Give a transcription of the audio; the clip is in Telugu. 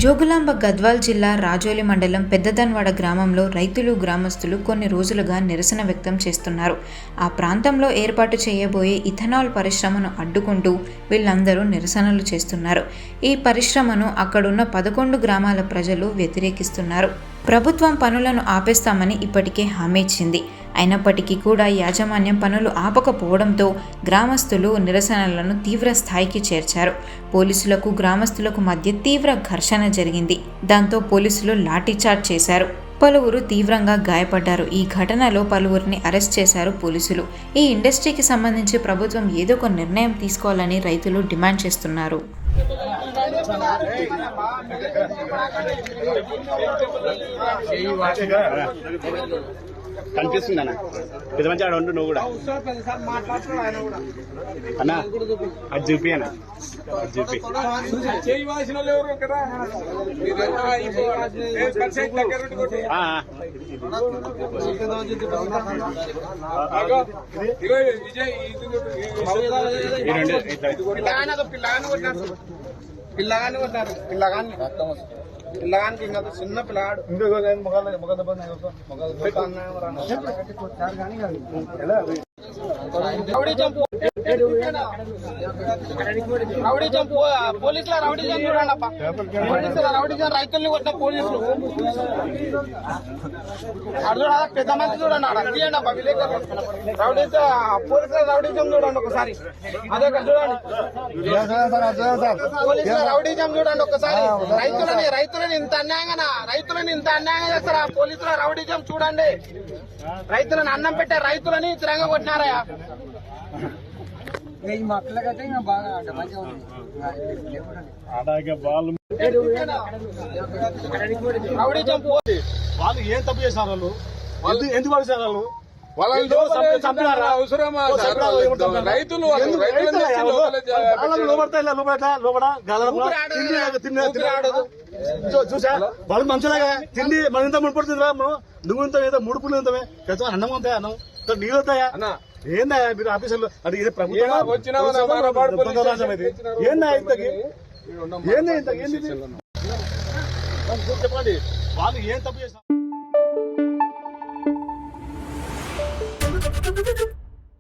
జోగులాంబ గద్వాల్ జిల్లా రాజోలి మండలం పెద్దదన్వాడ గ్రామంలో రైతులు గ్రామస్తులు కొన్ని రోజులుగా నిరసన వ్యక్తం చేస్తున్నారు. ఆ ప్రాంతంలో ఏర్పాటు చేయబోయే ఇథనాల్ పరిశ్రమను అడ్డుకుంటూ వీళ్ళందరూ నిరసనలు చేస్తున్నారు. ఈ పరిశ్రమను అక్కడున్న 11 గ్రామాల ప్రజలు వ్యతిరేకిస్తున్నారు. ప్రభుత్వం పనులను ఆపేస్తామని ఇప్పటికే హామీ ఇచ్చింది. అయినప్పటికీ కూడా యాజమాన్యం పనులు ఆపకపోవడంతో గ్రామస్తులు నిరసనలను తీవ్ర స్థాయికి చేర్చారు. పోలీసులకు గ్రామస్తులకు మధ్య తీవ్ర ఘర్షణ జరిగింది. దాంతో పోలీసులు లాఠీచార్జ్ చేశారు. పలువురు తీవ్రంగా గాయపడ్డారు. ఈ ఘటనలో పలువురిని అరెస్ట్ చేశారు పోలీసులు. ఈ ఇండస్ట్రీకి సంబంధించి ప్రభుత్వం ఏదో ఒక నిర్ణయం తీసుకోవాలని రైతులు డిమాండ్ చేస్తున్నారు. కనిపిస్తుంది అన్న ఇది మంచి ఆడ ఉండు నువ్వు కూడా అన్న అది చూపి అన్న అది చూపి పిల్లగానికి ఇంకా చిన్న పిల్లగాడు పోలీసుల రౌడీజం చూడండి అప్ప. పోలీసుల రౌడీజం రైతుల్ని కొట్టిన పోలీసులు అడు చూడ పెద్ద మంది చూడండి ఆడ తీయండి అప్ప. విలేకరులు పోలీసుల రౌడీజం చూడండి ఒకసారి. అదే చూడండి పోలీసుల రౌడీజం చూడండి ఒకసారి. రైతులని ఇంత అన్యాయంగా చేస్తారా? పోలీసుల రౌడీజం చూడండి. రైతులను అన్నం పెట్టే రైతులని తిరంగా కొట్టినారయ్యా. వాళ్ళు ఏం తప్పు చేశారు? వాళ్ళు ఎందుకు పడిచారు? చూసా వాళ్ళు మంచిలాగా తిండి మన ఇంత ముడిపడుతుందా? నువ్వు ఇంత ఏదో ముడుపులు ఇంతమే అన్నం ఉంటాయా? అన్నం నీళ్ళు అవుతాయా? ఏందా మీరు ఆఫీసర్లు అంటే ఇది ప్రభుత్వం ఏందా ఇంతకి? ఏంది ఇంతకి? ఏంది చెప్పండి. వాళ్ళు ఏం తప్పు చేస్తారు?